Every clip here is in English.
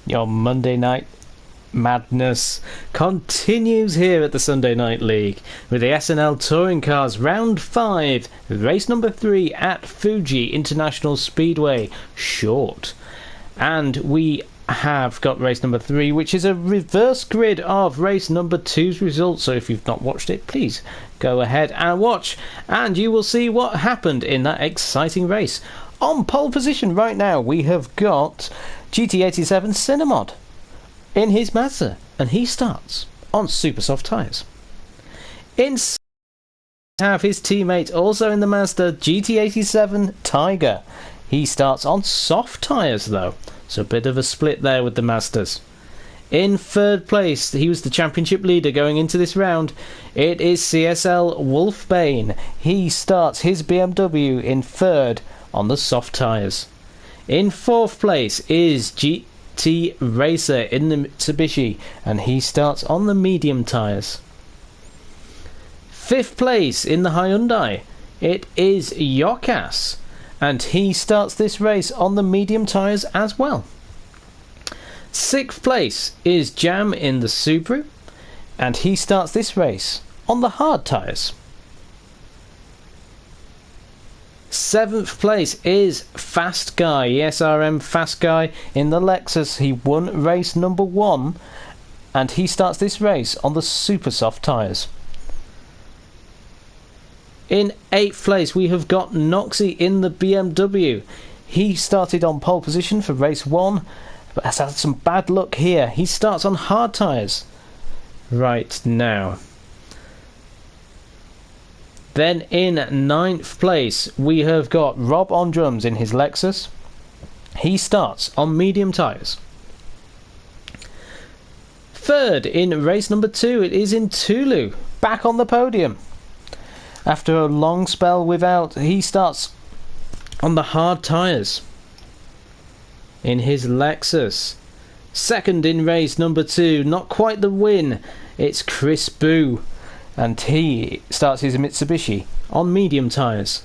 Your Monday night madness continues here at the Sunday Night League with the SNL Touring Cars Round 5, race number 3 at Fuji International Speedway, short. And we have got race number 3, which is a reverse grid of race number 2's results. So if you've not watched it, please go ahead and watch, and you will see what happened in that exciting race. On pole position right now, we have got GT87 Cinemod in his Mazda, and he starts on super soft tyres. In have his teammate also in the Mazda, GT87 Tiger. He starts on soft tyres though, so a bit of a split there with the Mazdas. In third place, he was the championship leader going into this round. It is CSL Wolfbane. He starts his BMW in third on the soft tyres. In fourth place is GT Racer in the Mitsubishi, and he starts on the medium tyres. Fifth place in the Hyundai, it is Yokas, and he starts this race on the medium tyres as well. Sixth place is Jam in the Subaru, and he starts this race on the hard tyres. Seventh place is Fast Guy, SRM Fast Guy in the Lexus. He won race number 1, and he starts this race on the super soft tyres. In 8th place, we have got Noxie in the BMW. He started on pole position for race 1, but has had some bad luck here. He starts on hard tyres right now. Then in 9th place, we have got Rob on drums in his Lexus. He starts on medium tyres. Third in race number 2, it is in Tulu, back on the podium. After a long spell without, he starts on the hard tyres in his Lexus. Second in race number 2, not quite the win, it's Chris Boo, and he starts his Mitsubishi on medium tyres.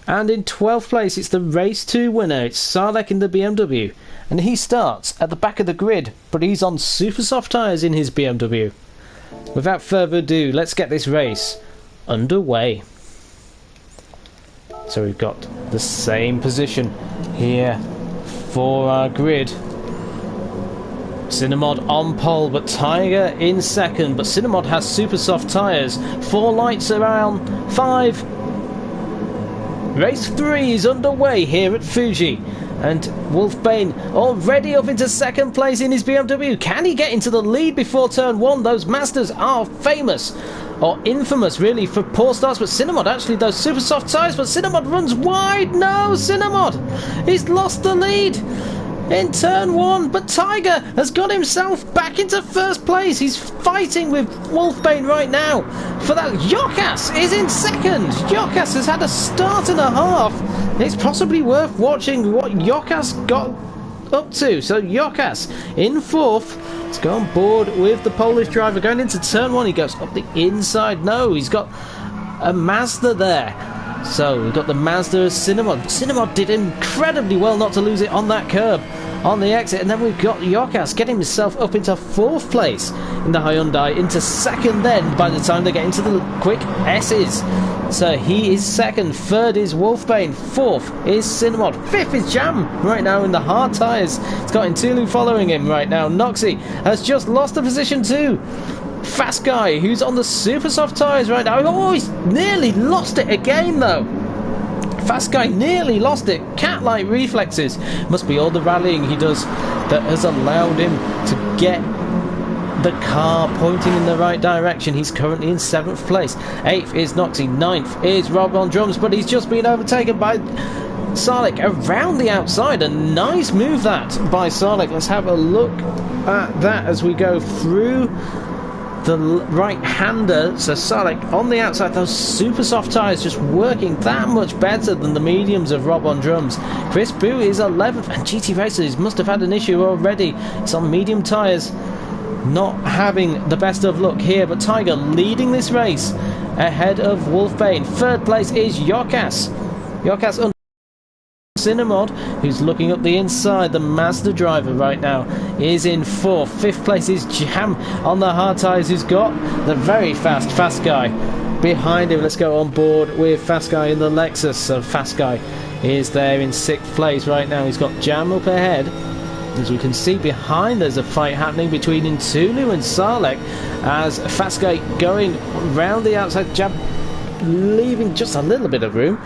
And in 12th place, it's the race 2 winner, it's Sarlek in the BMW, and he starts at the back of the grid, but he's on super soft tyres in his BMW. Without further ado, let's get this race underway. So we've got the same position here for our grid. Cinemod on pole, but Tiger in second, but Cinemod has super soft tyres. 4 lights around 5. Race 3 is underway here at Fuji, and Wolfbane already up into second place in his BMW. Can he get into the lead before turn 1? Those Mazdas are famous, or infamous really, for poor starts, but Cinemod actually those super soft tyres, but Cinemod runs wide. No, Cinemod, he's lost the lead in turn 1, but Tiger has got himself back into first place. He's fighting with Wolfbane right now for that. Yokas is in second. Yokas has had a start and a half. It's possibly worth watching what Yokas got up to. So Yokas in fourth. Let's go on board with the Polish driver going into turn 1. He goes up the inside. No, he's got a Mazda there. So we've got the Mazda as Cinemod. Cinemod did incredibly well not to lose it on that curb on the exit, and then we've got Yokas getting himself up into 4th place in the Hyundai, into second then by the time they get into the quick S's. So he is second, third is Wolfbane, 4th is Cinemod, 5th is Jam right now in the hard tyres. It's got Intulu following him right now. Noxie has just lost the position too. Fast Guy, who's on the super soft tyres right now. Oh, he's nearly lost it again though. Fast Guy nearly lost it. Cat-like reflexes. Must be all the rallying he does that has allowed him to get the car pointing in the right direction. He's currently in 7th place. 8th is Noxie. 9th is Rob on drums, but he's just been overtaken by Sarlek around the outside. A nice move that by Sarlek. Let's have a look at that as we go through the right-hander. So Sarlek on the outside, those super soft tyres just working that much better than the mediums of Rob on drums. Chris Boo is 11th, and GT Racers must have had an issue already. It's on medium tyres, not having the best of luck here, but Tiger leading this race ahead of Wolfbane. 3rd place is Yokas. Yokas Cinnamod, who's looking up the inside. The Mazda driver right now is in 4th. 5th place is Jam on the hard tyres, who's got the very fast guy behind him. Let's go on board with Fast Guy in the Lexus. So Fast Guy is there in 6th place right now. He's got Jam up ahead. As we can see behind, there's a fight happening between Intulu and Sarlek, as Fast Guy going round the outside, Jam leaving just a little bit of room.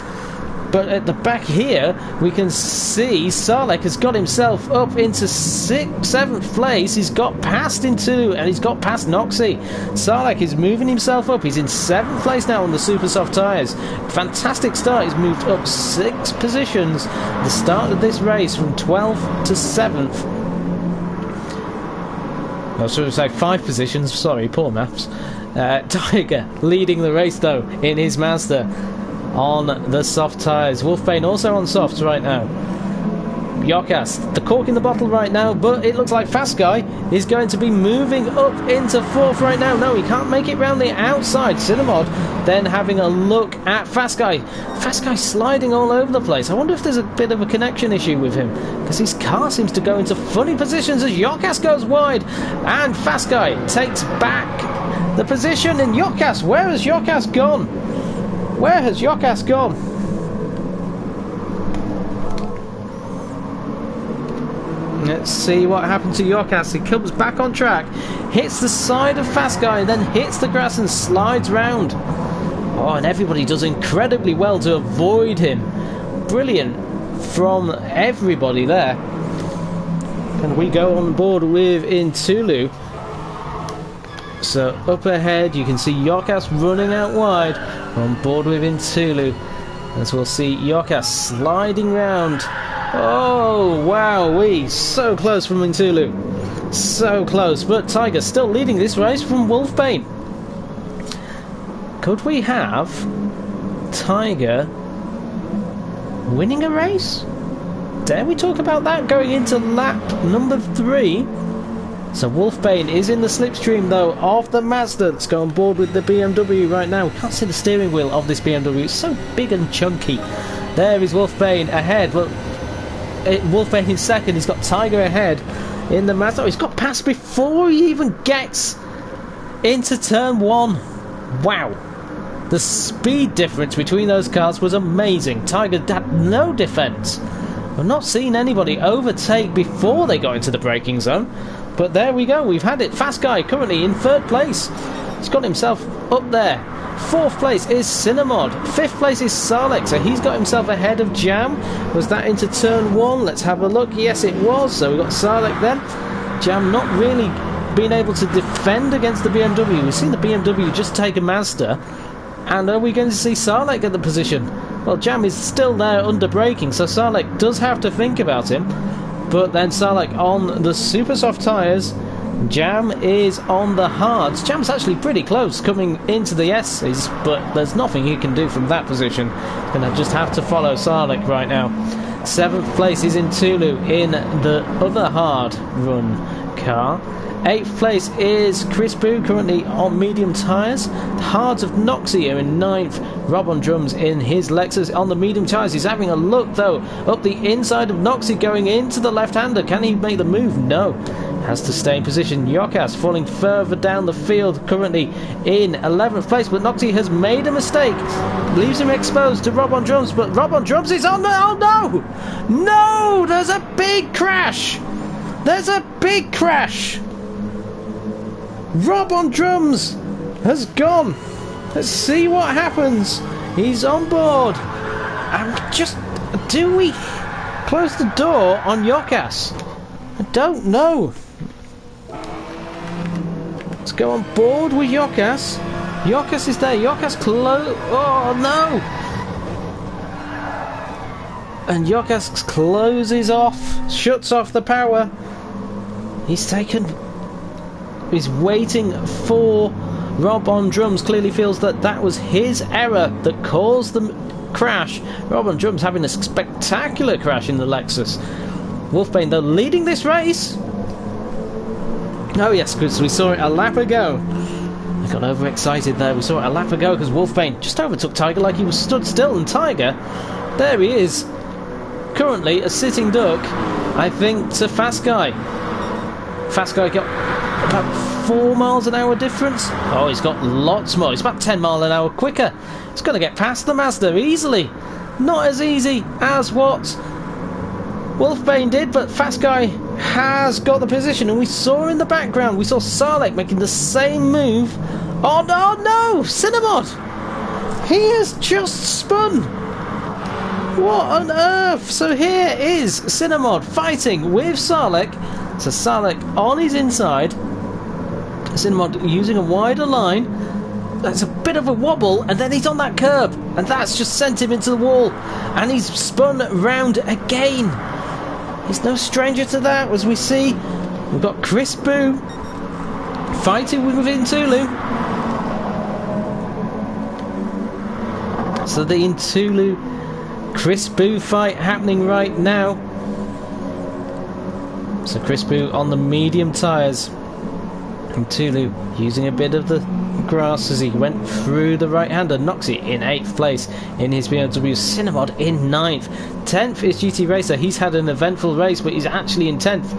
But at the back here, we can see Sarlek has got himself up into 7th place. He's got past Intulu and he's got past Noxie. Sarlek is moving himself up. He's in 7th place now on the super soft tyres. Fantastic start. He's moved up 6 positions. The start of this race from 12th to 7th. I was going to say 5 positions. Sorry, poor maths. Tiger leading the race though in his Mazda on the soft tyres. Wolfbane also on softs right now. Yokas, the cork in the bottle right now, but it looks like Fast Guy is going to be moving up into 4th right now. No, he can't make it round the outside. Cinnamod then having a look at Fast Guy. Fast Guy sliding all over the place. I wonder if there's a bit of a connection issue with him, because his car seems to go into funny positions as Yokas goes wide, and Fast Guy takes back the position. And Yokas, where has Yokas gone? Where has Yokas gone? Let's see what happened to Yokas. He comes back on track, hits the side of Fast Guy, and then hits the grass and slides round. Oh, and everybody does incredibly well to avoid him. Brilliant from everybody there. And we go on board with Intulu. So up ahead, you can see Yokas running out wide. We're on board with Intulu, as we'll see Yokas sliding round. Oh, wow-wee. So close from Intulu. So close. But Tiger still leading this race from Wolfbane. Could we have Tiger winning a race? Dare we talk about that going into lap number 3? So Wolfbane is in the slipstream though of the Mazda. Let's go on board with the BMW right now. We can't see the steering wheel of this BMW. It's so big and chunky. There is Wolfbane ahead. Well, Wolfbane in second. He's got Tiger ahead in the Mazda. Oh, he's got past before he even gets into turn 1. Wow. The speed difference between those cars was amazing. Tiger had no defence. I've not seen anybody overtake before they got into the braking zone. But there we go, we've had it. Fast Guy currently in 3rd place. He's got himself up there. 4th place is Cinnamod. 5th place is Sarlek, so he's got himself ahead of Jam. Was that into turn 1? Let's have a look. Yes, it was. So we've got Sarlek then. Jam not really being able to defend against the BMW. We've seen the BMW just take a Mazda. And are we going to see Sarlek at the position? Well, Jam is still there under braking, so Sarlek does have to think about him. But then Sarlek on the super soft tyres. Jam is on the hards. Jam's actually pretty close coming into the S's, but there's nothing he can do from that position. Gonna just have to follow Sarlek right now. 7th place is Intulu in the other hard run car. 8th place is Chris Boo, currently on medium tyres. The hards of Noxie are in 9th. Rob on drums in his Lexus on the medium tyres. He's having a look though up the inside of Noxie going into the left-hander. Can he make the move? No. Has to stay in position. Yokas falling further down the field, currently in 11th place, but Noxie has made a mistake. Leaves him exposed to Rob on drums, but Rob on drums is on the... Oh no! No! There's a big crash! There's a big crash! Rob on drums has gone. Let's see what happens. He's on board. And just... do we close the door on Yokas? I don't know. Let's go on board with Yokas. Yokas is there. Yokas oh no! And Yokas closes off, shuts off the power. He's waiting for Rob on drums. Clearly feels that that was his error that caused the crash. Rob on drums having a spectacular crash in the Lexus. Wolfbane though leading this race. Oh yes, because we saw it a lap ago. I got overexcited there. We saw it a lap ago because Wolfbane just overtook Tiger like he was stood still, and Tiger, there he is, currently a sitting duck, I think, to Fast Guy. Fast Guy got about 4 miles an hour difference. Oh, he's got lots more. He's about 10 miles an hour quicker. He's going to get past the Mazda easily. Not as easy as what Wolfbane did, but Fast Guy has got the position, and we saw in the background, we saw Sarlek making the same move. Oh no, Cinnamod! He has just spun! What on earth? So here is Cinnamod fighting with Sarlek. So Sarlek on his inside, Cinnamod using a wider line. That's a bit of a wobble, and then he's on that curb, and that's just sent him into the wall, and he's spun round again. He's no stranger to that, as we see. We've got Chris Boo fighting with Intulu. So the Intulu Chris Boo fight happening right now. So Chris Boo on the medium tyres. Intulu using a bit of the grass as he went through the right-hander. Noxie in 8th place in his BMW. Cinnamod in 9th. 10th is GT Racer. He's had an eventful race, but he's actually in 10th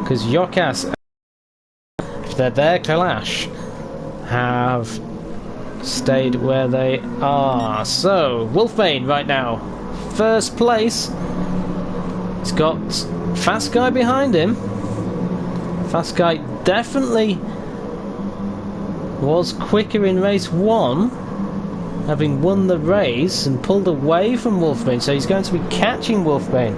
because Yokas, their clash, have stayed where they are. So Wolfbane right now, 1st place. He's got Fast Guy behind him. Fast Guy definitely was quicker in race 1, having won the race and pulled away from Wolfbane, so he's going to be catching Wolfbane.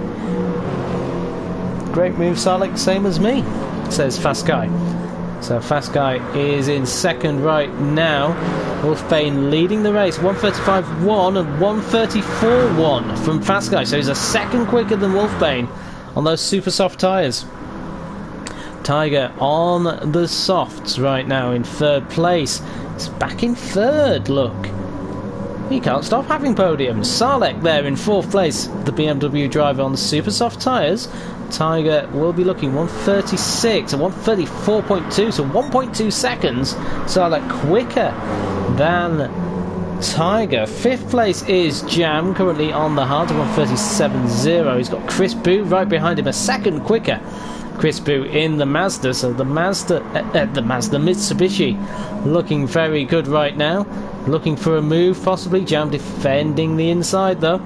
Great move, Sarlek, same as me, says Fast Guy. So Fast Guy is in 2nd right now. Wolfbane leading the race, 1:35.1 and 1:34.1 from Fast Guy, so he's a second quicker than Wolfbane on those super soft tyres. Tiger on the softs right now in 3rd place. It's back in 3rd, look. He can't stop having podiums. Sarlek there in 4th place, the BMW driver on the super soft tyres. Tiger will be looking 1:36 and 1:34.2, so 1.2 seconds. Sarlek quicker than Tiger. 5th place is Jam, currently on the hard, 1:37.0. He's got Chris Boo right behind him, a second quicker. Chris Boo in the Mazda, so the Mitsubishi looking very good right now. Looking for a move, possibly. Jam defending the inside though,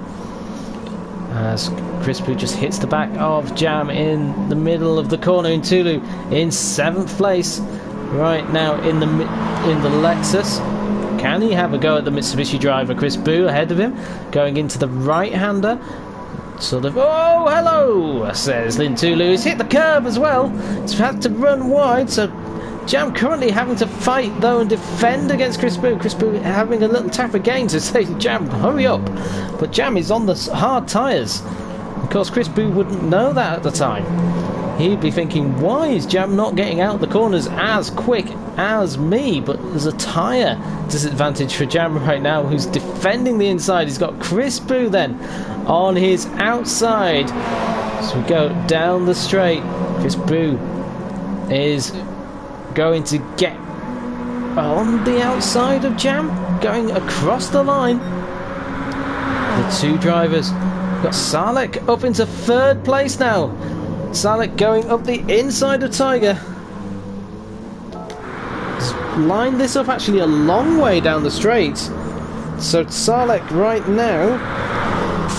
as Chris Boo just hits the back of Jam in the middle of the corner. Intulu in 7th place right now in the Lexus. Can he have a go at the Mitsubishi driver? Chris Boo ahead of him, going into the right-hander. Sort of, oh, hello, says Lintulu. He's hit the curb as well. He's had to run wide, so Jam currently having to fight, though, and defend against Chris Boo. Chris Boo having a little tap again to say, Jam, hurry up. But Jam is on the hard tyres. Of course, Chris Boo wouldn't know that at the time. He'd be thinking, why is Jam not getting out the corners as quick as me? But there's a tyre disadvantage for Jam right now, who's defending the inside. He's got Chris Boo then on his outside. So we go down the straight. Chris Boo is going to get on the outside of Jam, going across the line. The two drivers. Got Sarlek up into 3rd place now. Sarlek going up the inside of Tiger. He's lined this up actually a long way down the straight. So Sarlek right now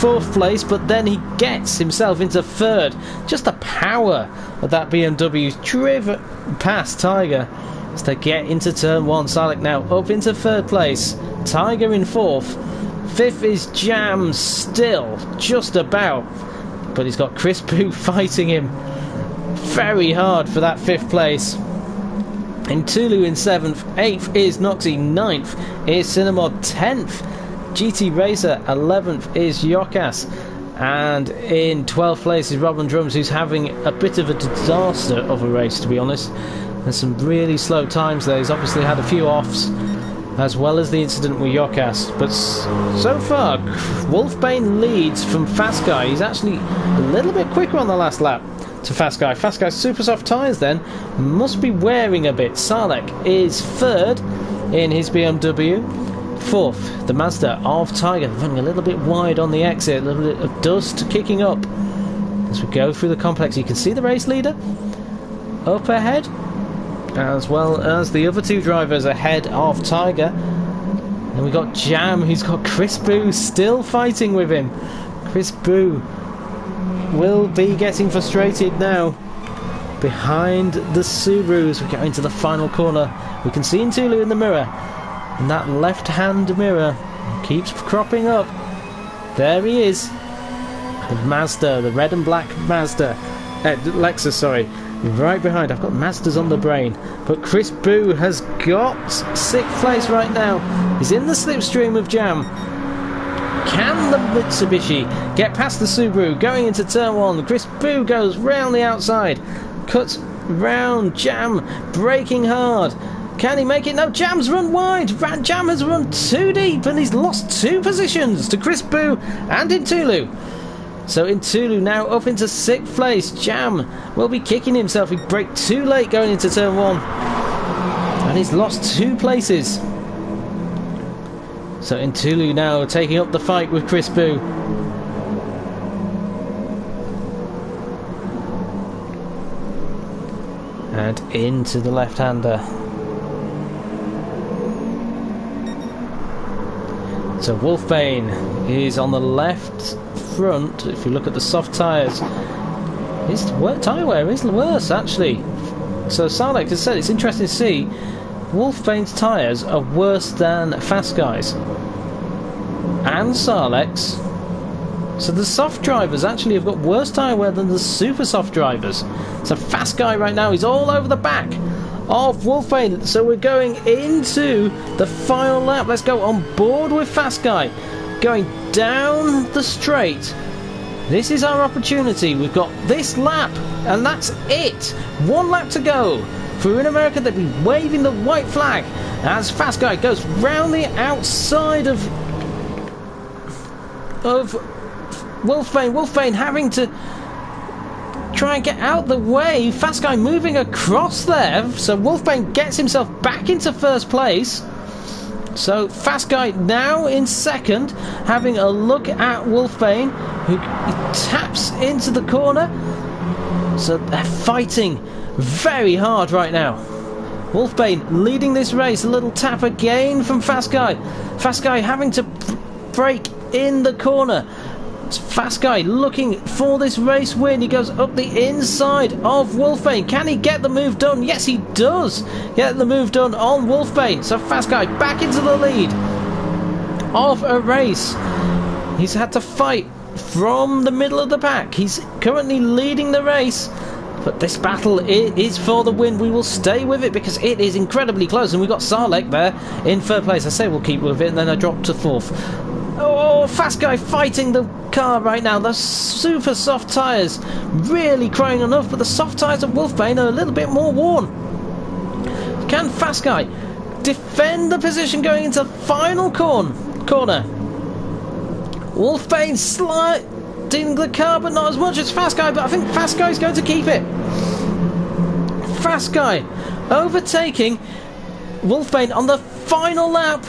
4th place, but then he gets himself into 3rd. Just the power of that BMW driven past Tiger as they get into turn 1. Sarlek now up into 3rd place. Tiger in 4th. 5th is Jam still, just about. But he's got Chris Boo fighting him very hard for that 5th place. Intulu in 7th. 8th is Noxie. 9th is Cinnamod. 10th GT Racer. 11th is Yokas. And in 12th place is Robin Drums, who's having a bit of a disaster of a race, to be honest. There's some really slow times there. He's obviously had a few offs, as well as the incident with Yokas. But so far, Wolfbane leads from Fast Guy. He's actually a little bit quicker on the last lap to Fast Guy. Fast Guy's super soft tyres then must be wearing a bit. Sarlek is 3rd in his BMW. 4th, the Mazda of Tiger, running a little bit wide on the exit. A little bit of dust kicking up As we go through the complex, you can see the race leader up ahead, as well as the other two drivers ahead of Tiger. And we've got Jam, who's got Chris Boo still fighting with him. Chris Boo will be getting frustrated now behind the Subaru as we get into the final corner. We can see Ntulu in the mirror, and that left-hand mirror keeps cropping up. There he is. The Mazda, the red and black Mazda. Lexus, sorry. Right behind. I've got Mazdas on the brain. But Chris Boo has got 6th place right now. He's in the slipstream of Jam. Can the Mitsubishi get past the Subaru going into turn 1? Chris Boo goes round the outside. Cuts round Jam, braking hard. Can he make it? No, Jam's run wide. Jam has run too deep and he's lost 2 positions to Chris Boo and Ntulu. So Ntulu now up into 6th place. Jam will be kicking himself. He braked too late going into turn 1. And he's lost 2 places. So Ntulu now taking up the fight with Chris Boo. And into the left-hander. So Wolfbane is on the left front. If you look at the soft tyres, his tyre wear is worse actually. So Sarlek has said it's interesting to see Wolfbane's tyres are worse than Fast Guy's and Sarlek's. So the soft drivers actually have got worse tyre wear than the super soft drivers. So Fast Guy right now is all over the back of Wolfbane. So we're going into the final lap. Let's go on board with Fast Guy. Going down the straight. This is our opportunity. We've got this lap, and that's it. 1 lap to go. For in America, they'd be waving the white flag as Fast Guy goes round the outside of Wolfbane. Wolfbane having to try and get out the way. Fast Guy moving across there, so Wolfbane gets himself back into 1st place. So Fast Guy now in 2nd, having a look at Wolfbane, who taps into the corner. So they're fighting very hard right now. Wolfbane leading this race. A little tap again from Fast Guy. Fast Guy having to brake in the corner. Fast Guy looking for this race win. He goes up the inside of Wolfbane. Can he get the move done? Yes, he does get the move done on Wolfbane. So Fast Guy back into the lead of a race. He's had to fight from the middle of the pack. He's currently leading the race, but this battle is for the win. We will stay with it because it is incredibly close, and we've got Sarlek there in 3rd place. I say we'll keep with it, and then I drop to 4th. Oh, Fast Guy fighting the car right now. The super soft tyres really crying enough, but the soft tyres of Wolfbane are a little bit more worn. Can Fast Guy defend the position going into final corner? Wolfbane sliding the car, but not as much as Fast Guy, but I think Fast Guy is going to keep it. Fast Guy overtaking Wolfbane on the final lap.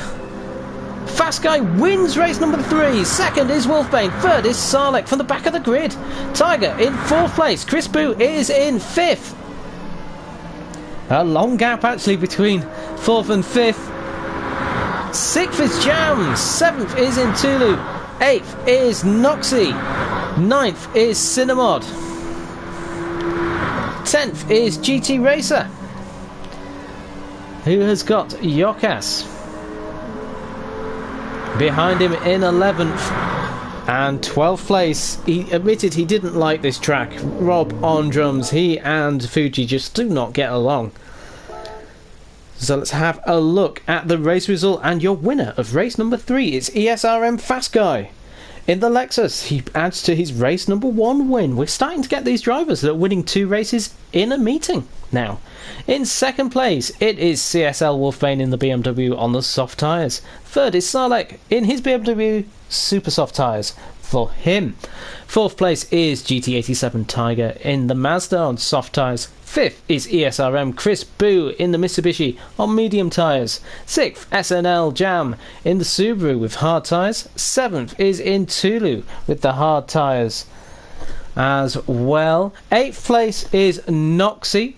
Fast Guy wins race number 3. 2nd is Wolfbane. 3rd is Sarlek from the back of the grid. Tiger in 4th place. Chris Boo is in 5th. A long gap actually between 4th and 5th. 6th is Jam. 7th is Ntulu. 8th is Noxie. 9th is Cinnamod. 10th is GT Racer, who has got Yokas. Behind him in 11th and 12th place. He admitted he didn't like this track. Rob on drums. He and Fuji just do not get along. So let's have a look at the race result, and your winner of race number 3 is ESRM Fast Guy. In the Lexus, he adds to his race number 1 win. We're starting to get these drivers that are winning 2 races in a meeting now. In 2nd place, it is CSL Wolfbane in the BMW on the soft tyres. 3rd is Sarlek in his BMW super soft tyres for him. 4th place is GT87 Tiger in the Mazda on soft tyres. 5th is ESRM Chris Boo in the Mitsubishi on medium tyres. 6th SNL Jam in the Subaru with hard tyres. 7th is Ntulu with the hard tyres. as well. 8th place is Noxie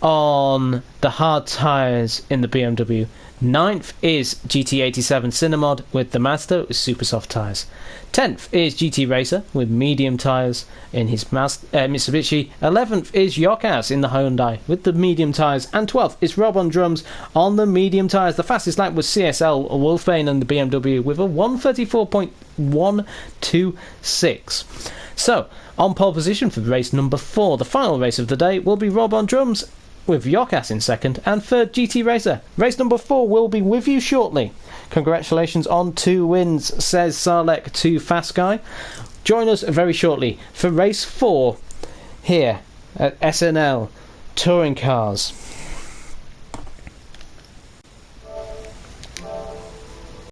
on the hard tyres in the BMW. 9th is GT87 Cinemod with the Mazda with super soft tyres. 10th is GT Racer with medium tyres in his Mitsubishi. 11th is Yokas in the Hyundai with the medium tyres. And 12th is Rob on drums on the medium tyres. The fastest lap was CSL Wolfbane and the BMW with a 1:34.126. So, on pole position for race number 4, the final race of the day will be Rob on drums with Yokas in second, and third GT Racer. Race number 4 will be with you shortly. Congratulations on 2 wins, says Sarlek to Fast Guy. Join us very shortly for race 4 here at SNL Touring Cars.